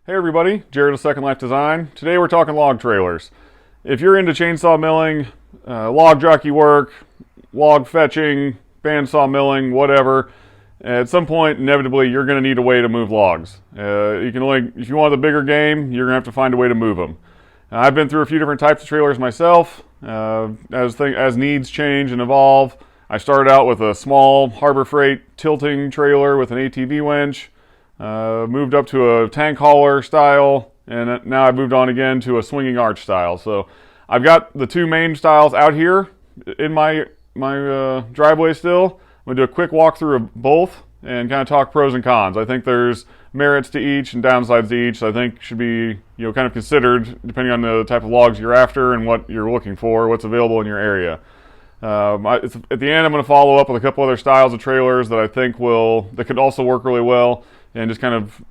Hey everybody, Jared of Second Life Design. Today we're talking log trailers. If you're into chainsaw milling, log jockey work, log fetching, bandsaw milling, whatever, at some point inevitably you're going to need a way to move logs. If you want the bigger game, you're going to have to find a way to move them. I've been through a few different types of trailers myself. As needs change and evolve, I started out with a small Harbor Freight tilting trailer with an ATV winch. Moved up to a tank hauler style, and now I've moved on again to a swinging arch style. So I've got the two main styles out here in my driveway still. I'm going to do a quick walkthrough of both and kind of talk pros and cons. I think there's merits to each and downsides to each, so I think should be kind of considered depending on the type of logs you're after and what you're looking for, what's available in your area. At the end, I'm going to follow up with a couple other styles of trailers that I think that could also work really well, and just kind of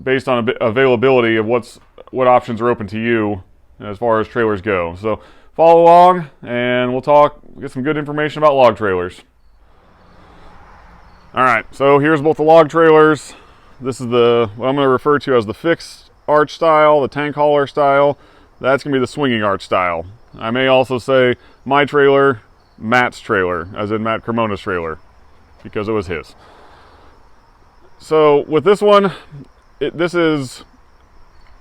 based on availability of what options are open to you as far as trailers go. So follow along, and we'll get some good information about log trailers. All right, so here's both the log trailers. This is what I'm going to refer to as the fixed arch style, the tank hauler style. That's going to be the swinging arch style. I may also say my trailer, Matt's trailer, as in Matt Cremona's trailer, because it was his. So with this one, this is,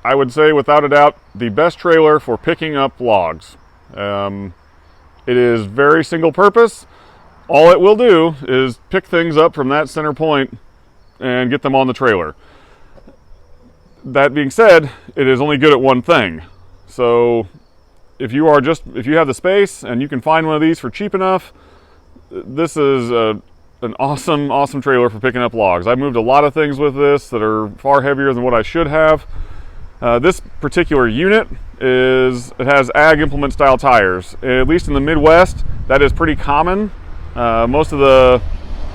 I would say without a doubt, the best trailer for picking up logs. It is very single purpose. All it will do is pick things up from that center point and get them on the trailer. That being said, it is only good at one thing. So if you have the space and you can find one of these for cheap enough, this is an awesome trailer for picking up logs. I've moved a lot of things with this that are far heavier than what I should have. This particular unit has ag implement style tires. At least in the Midwest, that is pretty common. Most of the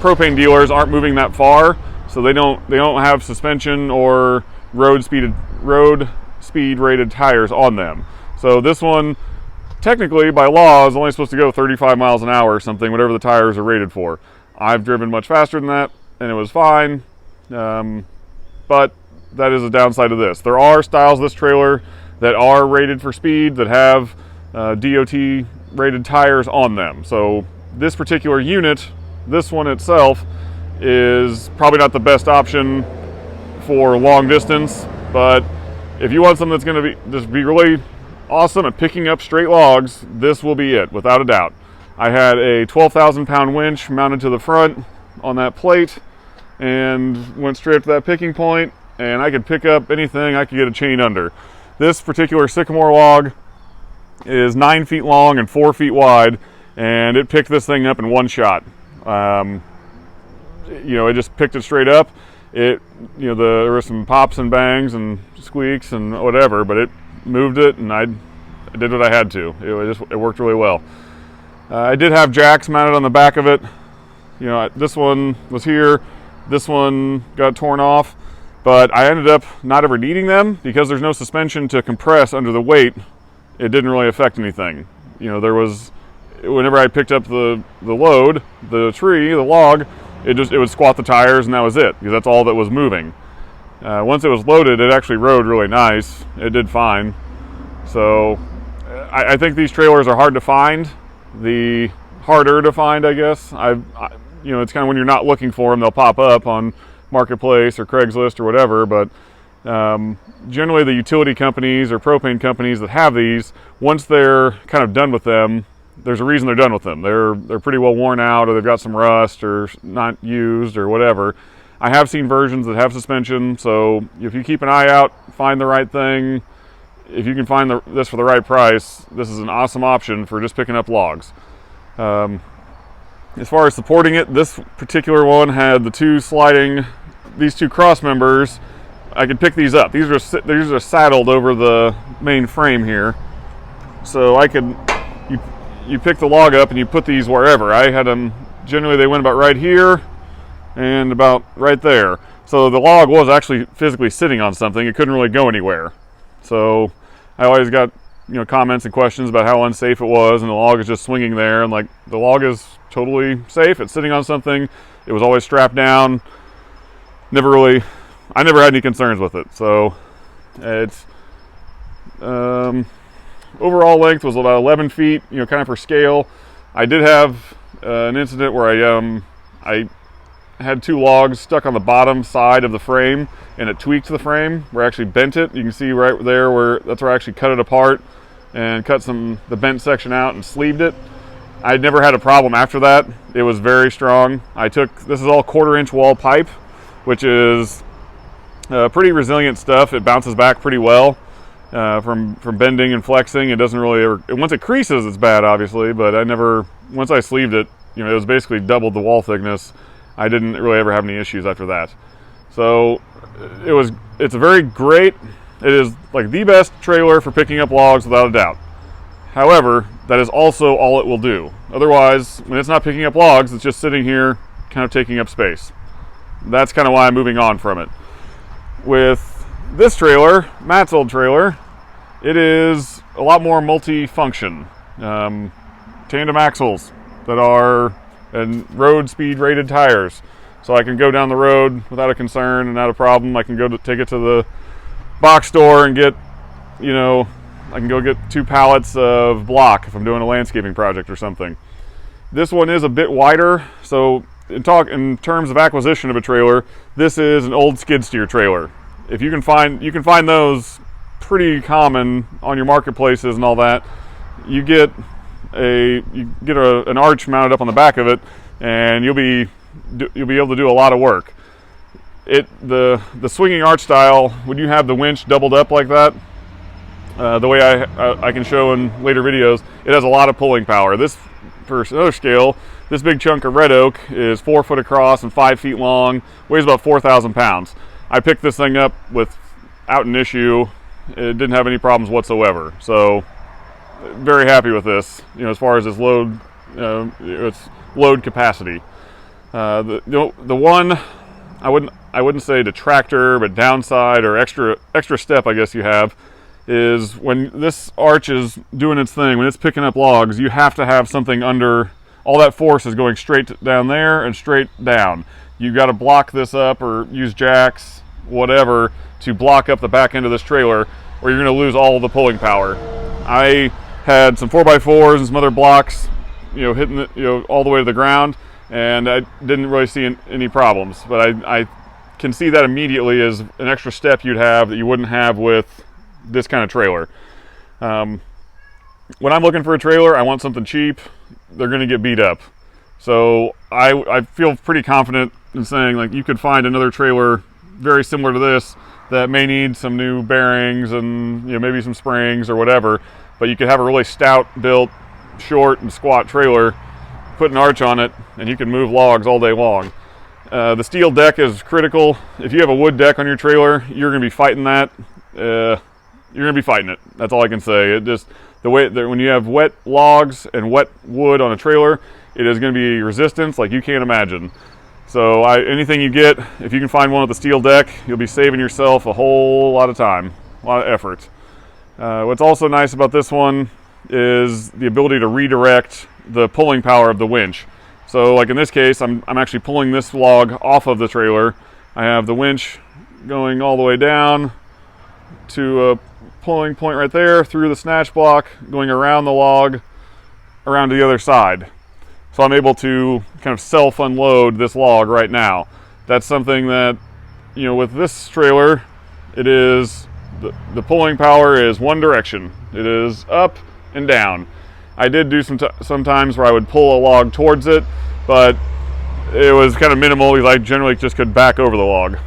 propane dealers aren't moving that far, so they don't have suspension or road speed rated tires on them. So this one, technically by law, is only supposed to go 35 miles an hour or something, whatever the tires are rated for. I've driven much faster than that, and it was fine, but that is a downside of this. There are styles of this trailer that are rated for speed that have DOT rated tires on them. So this particular unit, this one itself, is probably not the best option for long distance, but if you want something that's going to be really awesome at picking up straight logs, this will be it, without a doubt. I had a 12,000 pound winch mounted to the front on that plate and went straight up to that picking point, and I could pick up anything I could get a chain under. This particular sycamore log is 9 feet long and 4 feet wide, and it picked this thing up in one shot. It just picked it straight up. There were some pops and bangs and squeaks and whatever, but it moved it, and I did what I had to. It worked really well. I did have jacks mounted on the back of it. This one was here. This one got torn off, but I ended up not ever needing them because there's no suspension to compress under the weight. It didn't really affect anything. Whenever I picked up the load, the log, it would squat the tires, and that was it, because that's all that was moving. Once it was loaded, it actually rode really nice. It did fine. So I think these trailers are hard to find. The harder to find, I guess. It's kind of when you're not looking for them, they'll pop up on Marketplace or Craigslist or whatever, but generally the utility companies or propane companies that have these, once they're kind of done with them, there's a reason they're done with them. They're pretty well worn out, or they've got some rust or not used or whatever. I have seen versions that have suspension, so if you keep an eye out, find the right thing. If you can find this for the right price, this is an awesome option for just picking up logs. As far as supporting it, this particular one had these two cross members. I could pick these up. These are saddled over the main frame here. So you pick the log up and you put these wherever. I had them, generally they went about right here and about right there. So the log was actually physically sitting on something. It couldn't really go anywhere. So I always got comments and questions about how unsafe it was, and the log is just swinging there, and the log is totally safe. It's sitting on something. It was always strapped down. I never had any concerns with it. So It's overall length was about 11 feet, you know, kind of for scale. I did have an incident where I had 2 logs stuck on the bottom side of the frame, and it tweaked the frame where I actually bent it. You can see right there where that's where I actually cut it apart and cut the bent section out and sleeved it. I never had a problem after that. It was very strong. This is all 1/4-inch wall pipe, which is pretty resilient stuff. It bounces back pretty well from bending and flexing. It doesn't really ever, once it creases, it's bad, obviously, but once I sleeved it, you know, it was basically doubled the wall thickness. I didn't really ever have any issues after that. So it's a very great, it is like the best trailer for picking up logs without a doubt. However, that is also all it will do. Otherwise, when it's not picking up logs, it's just sitting here kind of taking up space. That's kind of why I'm moving on from it. With this trailer, Matt's old trailer, it is a lot more multi-function. Tandem axles that are and road speed rated tires, so I can go down the road without a concern and not a problem. I can take it to the box store and get, you know, I can go get 2 pallets of block if I'm doing a landscaping project or something. This one is a bit wider, so in terms of acquisition of a trailer, this is an old skid steer trailer. If you can find those pretty common on your marketplaces and all that. You get an arch mounted up on the back of it, and you'll be able to do a lot of work. The swinging arch style, when you have the winch doubled up like that, the way I can show in later videos, it has a lot of pulling power. This, for another scale, this big chunk of red oak is 4 foot across and 5 feet long, weighs about 4,000 pounds. I picked this thing up without an issue. It didn't have any problems whatsoever. So very happy with this, you know, as far as its load capacity. The one I wouldn't say detractor, but downside or extra step I guess you have is when this arch is doing its thing, when it's picking up logs, you have to have something under. All that force is going straight down there and straight down. You got to block this up or use jacks, whatever, to block up the back end of this trailer, or you're going to lose all of the pulling power. I had some 4x4s and some other blocks, you know, hitting all the way to the ground, and I didn't really see any problems. But I can see that immediately as an extra step you'd have that you wouldn't have with this kind of trailer. When I'm looking for a trailer, I want something cheap. They're going to get beat up. So I feel pretty confident in saying, like, you could find another trailer very similar to this that may need some new bearings and, you know, maybe some springs or whatever, but you could have a really stout built, short and squat trailer, put an arch on it, and you can move logs all day long. The steel deck is critical. If you have a wood deck on your trailer, you're going to be fighting that. You're going to be fighting it. That's all I can say. It just, the way that when you have wet logs and wet wood on a trailer, it is going to be resistance like you can't imagine. So anything you get, if you can find one with a steel deck, you'll be saving yourself a whole lot of time, a lot of effort. What's also nice about this one is the ability to redirect the pulling power of the winch. So like in this case, I'm actually pulling this log off of the trailer. I have the winch going all the way down to a pulling point right there, through the snatch block, going around the log, around to the other side. So I'm able to kind of self-unload this log right now. That's something that, you know, with this trailer, it is, the pulling power is one direction. It is up and down. I did do sometimes where I would pull a log towards it, but it was kind of minimal because I generally just could back over the log.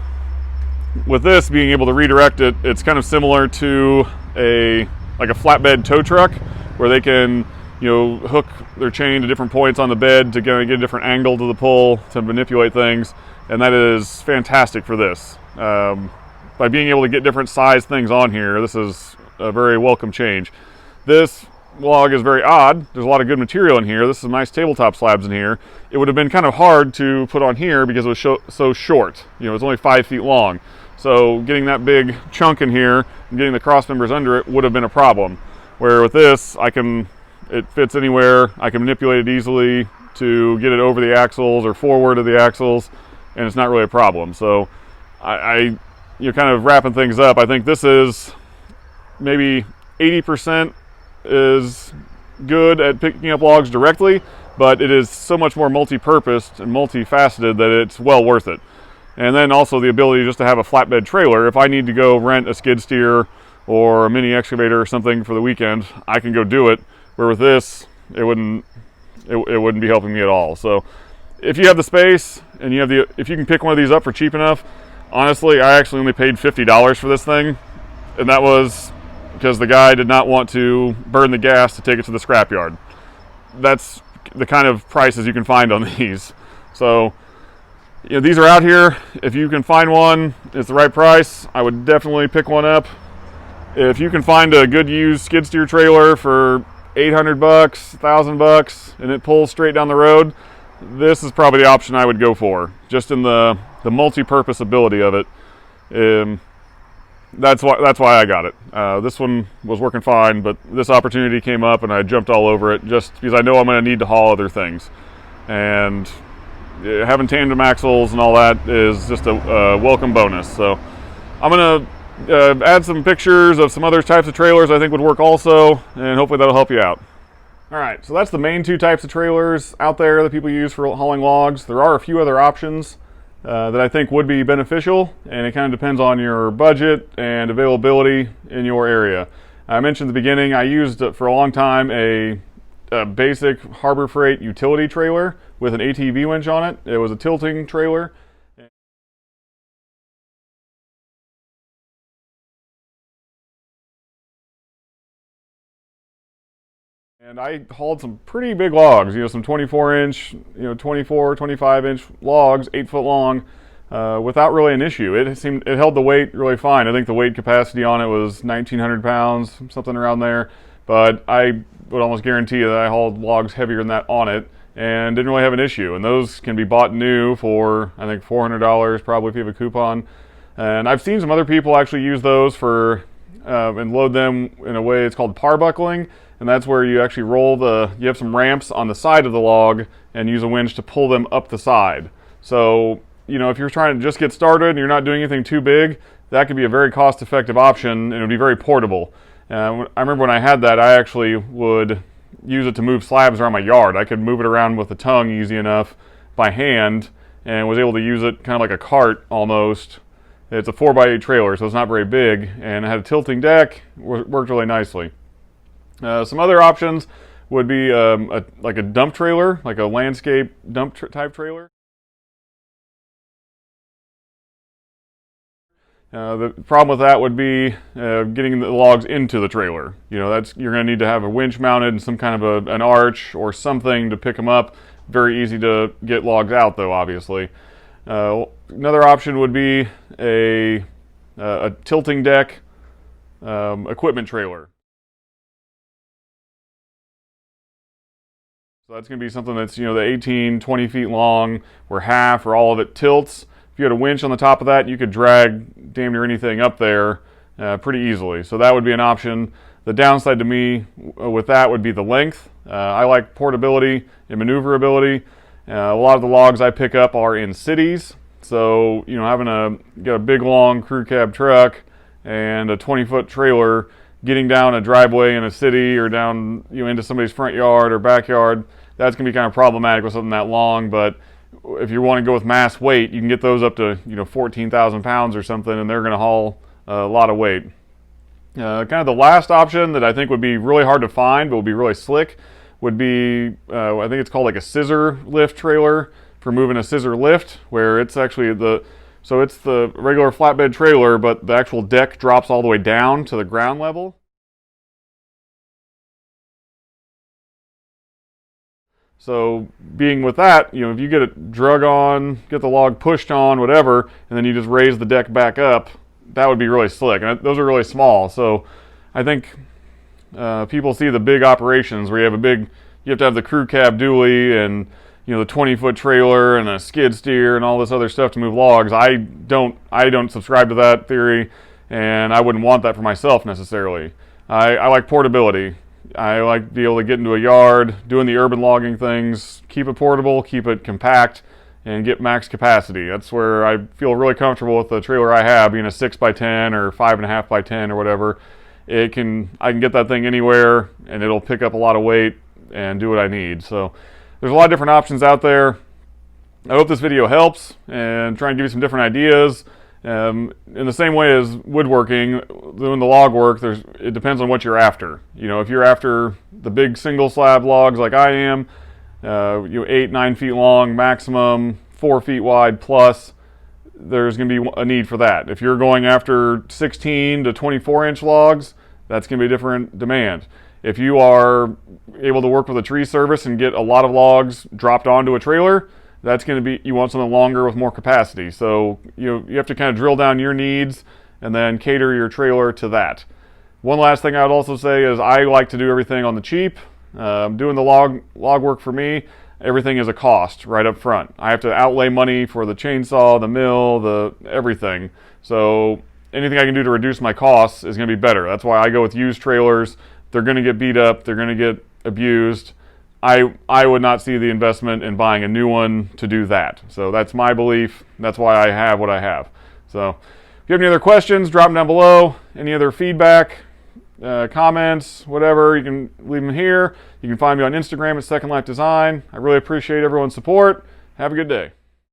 With this, being able to redirect it, it's kind of similar to a flatbed tow truck, where they can, you know, hook their chain to different points on the bed to get a different angle to the pull to manipulate things, and that is fantastic for this. By being able to get different size things on here, this is a very welcome change. This log is very odd. There's a lot of good material in here. This is nice tabletop slabs in here. It would have been kind of hard to put on here because it was so short. You know, it's only 5 feet long. So getting that big chunk in here and getting the cross members under it would have been a problem. Where with this, it fits anywhere. I can manipulate it easily to get it over the axles or forward of the axles, and it's not really a problem. So I kind of wrapping things up, I think this is maybe 80% is good at picking up logs directly, but it is so much more multi-purposed and multifaceted that it's well worth it. And then also the ability just to have a flatbed trailer. If I need to go rent a skid steer or a mini excavator or something for the weekend, I can go do it. Where with this, it wouldn't be helping me at all. So if you have the space and if you can pick one of these up for cheap enough, honestly, I actually only paid $50 for this thing, and that was because the guy did not want to burn the gas to take it to the scrapyard. That's the kind of prices you can find on these. So, these are out here. If you can find one, it's the right price, I would definitely pick one up. If you can find a good used skid steer trailer for $800, $1,000, and it pulls straight down the road, this is probably the option I would go for, just in the multi-purpose ability of it. That's why I got it. This one was working fine, but this opportunity came up and I jumped all over it just because I know I'm going to need to haul other things. And having tandem axles and all that is just a welcome bonus. So I'm going to add some pictures of some other types of trailers I think would work also, and hopefully that'll help you out. Alright, so that's the main two types of trailers out there that people use for hauling logs. There are a few other options that I think would be beneficial, and it kind of depends on your budget and availability in your area. I mentioned at the beginning I used for a long time a basic Harbor Freight utility trailer with an ATV winch on it. It was a tilting trailer. And I hauled some pretty big logs, some 24-inch, 24, 25-inch logs, 8 foot long, without really an issue. It held the weight really fine. I think the weight capacity on it was 1,900 pounds, something around there. But I would almost guarantee that I hauled logs heavier than that on it and didn't really have an issue. And those can be bought new for, I think, $400 probably if you have a coupon. And I've seen some other people actually use those for and load them in a way it's called par buckling. And that's where you actually you have some ramps on the side of the log and use a winch to pull them up the side. So, if you're trying to just get started and you're not doing anything too big, that could be a very cost-effective option, and it would be very portable. I remember when I had that, I actually would use it to move slabs around my yard. I could move it around with the tongue easy enough by hand, and was able to use it kind of like a cart almost. It's a 4x8 trailer, so it's not very big, and it had a tilting deck, worked really nicely. Some other options would be like a dump trailer, like a landscape dump type trailer. The problem with that would be getting the logs into the trailer. You're going to need to have a winch mounted and some kind of an arch or something to pick them up. Very easy to get logs out, though, obviously. Another option would be a tilting deck equipment trailer. So that's going to be something that's, the 18, 20 feet long, where half or all of it tilts. If you had a winch on the top of that, you could drag damn near anything up there pretty easily. So that would be an option. The downside to me with that would be the length. I like portability and maneuverability. A lot of the logs I pick up are in cities. So, having get a big long crew cab truck and a 20-foot trailer, getting down a driveway in a city or down into somebody's front yard or backyard, that's going to be kind of problematic with something that long. But if you want to go with mass weight, you can get those up to 14,000 pounds or something, and they're going to haul a lot of weight. Kind of the last option that I think would be really hard to find but would be really slick would be, I think it's called like a scissor lift trailer for moving a scissor lift, where it's actually it's the regular flatbed trailer, but the actual deck drops all the way down to the ground level. So being with that, if you get it drug on, get the log pushed on, whatever, and then you just raise the deck back up, that would be really slick. And those are really small. So I think people see the big operations where you have to have the crew cab dually and the 20-foot trailer and a skid steer and all this other stuff to move logs. I don't subscribe to that theory, and I wouldn't want that for myself necessarily. I like portability. I like to be able to get into a yard, doing the urban logging things, keep it portable, keep it compact, and get max capacity. That's where I feel really comfortable with the trailer I have, being a 6x10 or 5.5x10 or whatever. I can get that thing anywhere, and it'll pick up a lot of weight and do what I need. So there's a lot of different options out there. I hope this video helps and try and give you some different ideas. In the same way as woodworking, doing the log work, it depends on what you're after. You know, if you're after the big single slab logs like I am, 8-9 feet long maximum, 4 feet wide plus, there's going to be a need for that. If you're going after 16 to 24 inch logs, that's going to be a different demand. If you are able to work with a tree service and get a lot of logs dropped onto a trailer, that's going to be, you want something longer with more capacity. So you have to kind of drill down your needs and then cater your trailer to that. One last thing I would also say is I like to do everything on the cheap. Doing the log work for me, everything is a cost right up front. I have to outlay money for the chainsaw, the mill, everything. So anything I can do to reduce my costs is going to be better. That's why I go with used trailers. They're going to get beat up. They're going to get abused. I would not see the investment in buying a new one to do that. So that's my belief. That's why I have what I have. So if you have any other questions, drop them down below. Any other feedback, comments, whatever, you can leave them here. You can find me on Instagram at Secondlifedesign. I really appreciate everyone's support. Have a good day.